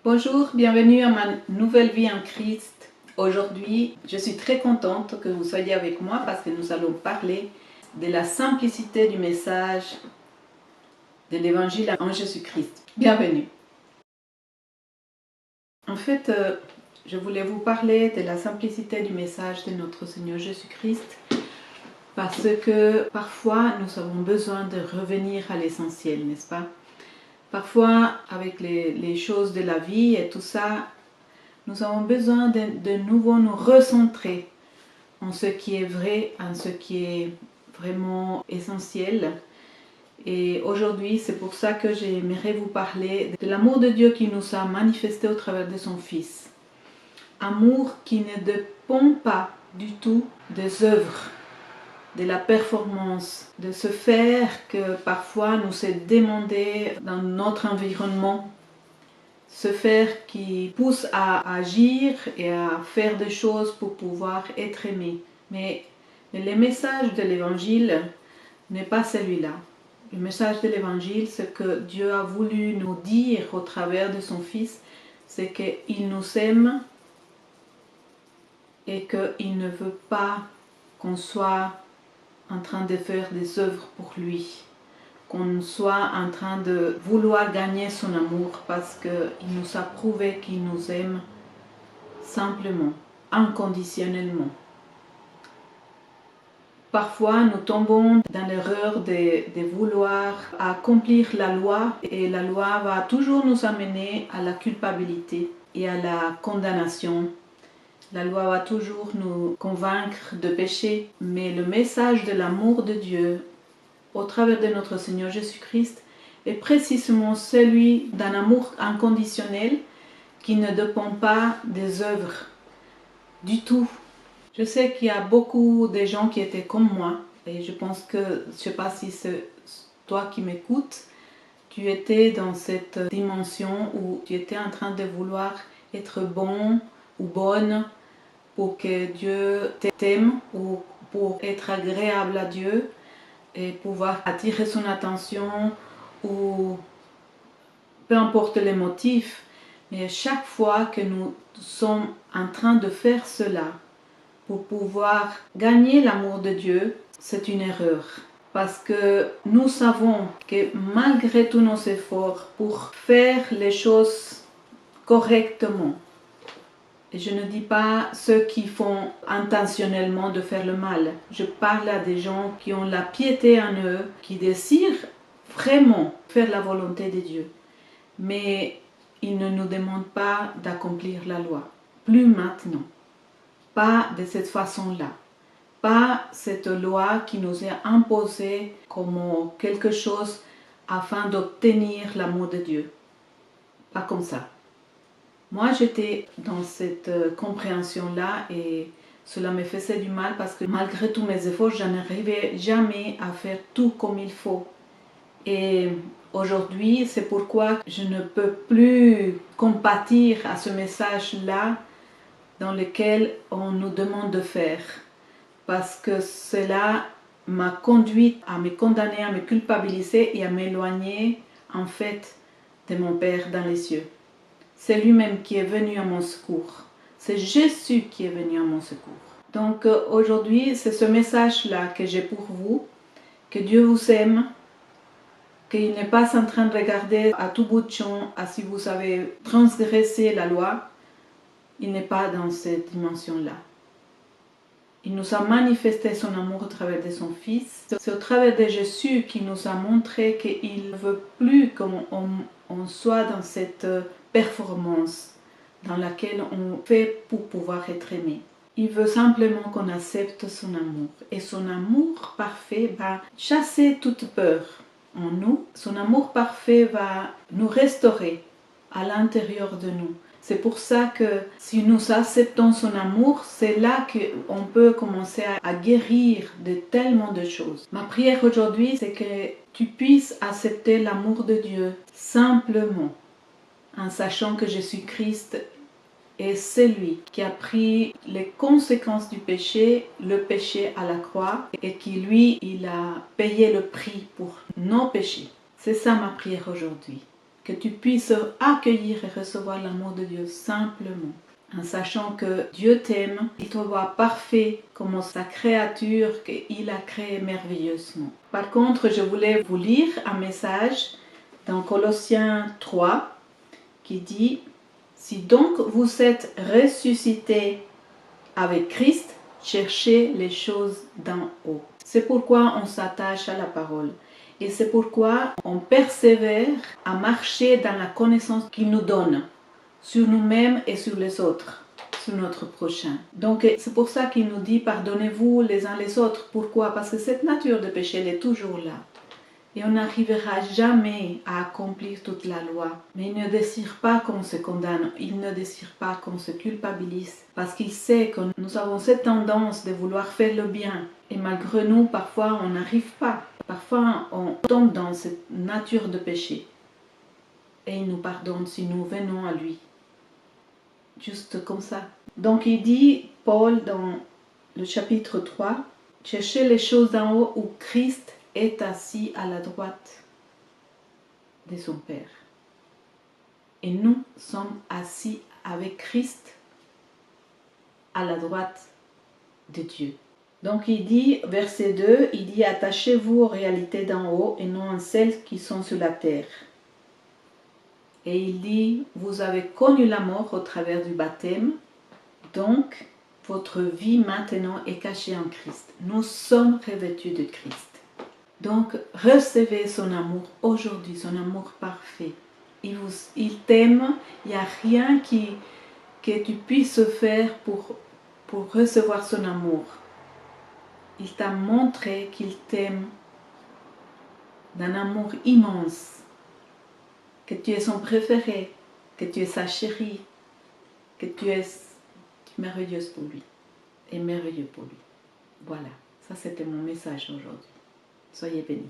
Bonjour, bienvenue à ma nouvelle vie en Christ. Aujourd'hui, je suis très contente que vous soyez avec moi parce que nous allons parler de la simplicité du message de l'évangile en Jésus-Christ. Bienvenue. En fait, je voulais vous parler de la simplicité du message de notre Seigneur Jésus-Christ parce que parfois nous avons besoin de revenir à l'essentiel, n'est-ce pas? Parfois, avec les choses de la vie et tout ça, nous avons besoin de nouveau nous recentrer en ce qui est vrai, en ce qui est vraiment essentiel. Et aujourd'hui, c'est pour ça que j'aimerais vous parler de l'amour de Dieu qui nous a manifesté au travers de son Fils. Amour qui ne dépend pas du tout des œuvres, de la performance, de ce faire que parfois nous est demandé dans notre environnement. Ce faire qui pousse à agir et à faire des choses pour pouvoir être aimé. Mais le message de l'évangile n'est pas celui-là. Le message de l'évangile, ce que Dieu a voulu nous dire au travers de son Fils, c'est qu'il nous aime et qu'il ne veut pas qu'on soit en train de faire des œuvres pour lui, qu'on soit en train de vouloir gagner son amour parce qu'il nous a prouvé qu'il nous aime simplement, inconditionnellement. Parfois, nous tombons dans l'erreur de vouloir accomplir la loi et la loi va toujours nous amener à la culpabilité et à la condamnation. La loi va toujours nous convaincre de pécher, mais le message de l'amour de Dieu au travers de notre Seigneur Jésus-Christ est précisément celui d'un amour inconditionnel qui ne dépend pas des œuvres du tout. Je sais qu'il y a beaucoup de gens qui étaient comme moi et je pense que, je ne sais pas si c'est toi qui m'écoutes, tu étais dans cette dimension où tu étais en train de vouloir être bon ou bonne pour que Dieu t'aime ou pour être agréable à Dieu et pouvoir attirer son attention ou peu importe les motifs, mais chaque fois que nous sommes en train de faire cela pour pouvoir gagner l'amour de Dieu, c'est une erreur. Parce que nous savons que malgré tous nos efforts pour faire les choses correctement, et je ne dis pas ceux qui font intentionnellement de faire le mal. Je parle à des gens qui ont la piété en eux, qui désirent vraiment faire la volonté de Dieu. Mais ils ne nous demandent pas d'accomplir la loi. Plus maintenant. Pas de cette façon-là. Pas cette loi qui nous est imposée comme quelque chose afin d'obtenir l'amour de Dieu. Pas comme ça. Moi, j'étais dans cette compréhension-là et cela me faisait du mal parce que malgré tous mes efforts, je n'arrivais jamais à faire tout comme il faut. Et aujourd'hui, c'est pourquoi je ne peux plus compatir à ce message-là dans lequel on nous demande de faire. Parce que cela m'a conduite à me condamner, à me culpabiliser et à m'éloigner en fait de mon Père dans les cieux. C'est lui-même qui est venu à mon secours. C'est Jésus qui est venu à mon secours. Donc aujourd'hui, c'est ce message-là que j'ai pour vous, que Dieu vous aime, qu'il n'est pas en train de regarder à tout bout de champ à si vous avez transgressé la loi. Il n'est pas dans cette dimension-là. Il nous a manifesté son amour au travers de son Fils. C'est au travers de Jésus qu'il nous a montré qu'il ne veut plus qu'on soit dans cette performance dans laquelle on fait pour pouvoir être aimé. Il veut simplement qu'on accepte son amour. Et son amour parfait va chasser toute peur en nous. Son amour parfait va nous restaurer à l'intérieur de nous. C'est pour ça que si nous acceptons son amour, c'est là qu'on peut commencer à guérir de tellement de choses. Ma prière aujourd'hui, c'est que tu puisses accepter l'amour de Dieu simplement, en sachant que Jésus-Christ est celui qui a pris les conséquences du péché, le péché à la croix, et qui lui, il a payé le prix pour nos péchés. C'est ça ma prière aujourd'hui. que tu puisses accueillir et recevoir l'amour de Dieu simplement, en sachant que Dieu t'aime, il te voit parfait comme sa créature qu'il a créée merveilleusement. Par contre, je voulais vous lire un message dans Colossiens 3 qui dit « Si donc vous êtes ressuscités avec Christ, cherchez les choses d'en haut. » C'est pourquoi on s'attache à la parole. Et c'est pourquoi on persévère à marcher dans la connaissance qu'il nous donne sur nous-mêmes et sur les autres, sur notre prochain. Donc c'est pour ça qu'il nous dit pardonnez-vous les uns les autres. Pourquoi? Parce que cette nature de péché, elle est toujours là. Et on n'arrivera jamais à accomplir toute la loi. Mais il ne désire pas qu'on se condamne, il ne désire pas qu'on se culpabilise. Parce qu'il sait que nous avons cette tendance de vouloir faire le bien. Et malgré nous, parfois, on n'arrive pas. Parfois, on tombe dans cette nature de péché. Et il nous pardonne si nous venons à lui. Juste comme ça. Donc il dit, Paul, dans le chapitre 3, « Cherchez les choses d'en haut où Christ est assis à la droite de son Père. » Et nous sommes assis avec Christ à la droite de Dieu. Donc il dit, verset 2, il dit « Attachez-vous aux réalités d'en haut et non à celles qui sont sur la terre. » Et il dit, vous avez connu la mort au travers du baptême, donc votre vie maintenant est cachée en Christ. Nous sommes revêtus de Christ. Donc recevez son amour aujourd'hui, son amour parfait. Il t'aime, il n'y a rien que tu puisses faire pour recevoir son amour. Il t'a montré qu'il t'aime d'un amour immense. Que tu es son préféré, que tu es sa chérie, que tu es merveilleuse pour lui et merveilleux pour lui. Voilà, ça c'était mon message aujourd'hui. Soyez bénis.